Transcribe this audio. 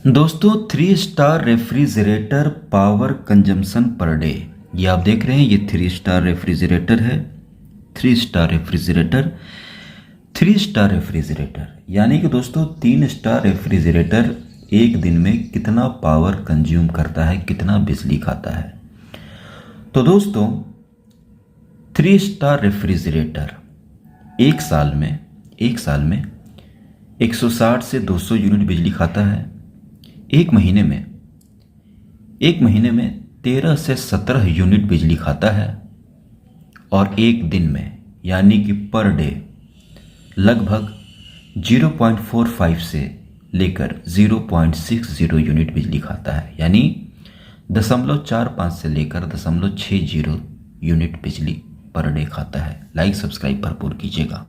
दोस्तों, 3 star refrigerator power consumption per day. ये आप देख रहे हैं, ये 3 स्टार रेफ्रिजरेटर है। 3 स्टार रेफ्रिजरेटर, 3 स्टार रेफ्रिजरेटर यानी कि दोस्तों 3 स्टार रेफ्रिजरेटर एक दिन में कितना पावर कंज्यूम करता है, कितना बिजली खाता है। तो दोस्तों 3 स्टार रेफ्रिजरेटर एक साल में 160 से 200 यूनिट बिजली खाता है। एक महीने में 13 से 17 यूनिट बिजली खाता है। और एक दिन में यानी कि पर डे लगभग 0.45 से लेकर 0.60 यूनिट बिजली खाता है, यानी 0.45 से लेकर 0.60 यूनिट बिजली पर डे खाता है। लाइक सब्सक्राइब भरपूर कीजिएगा।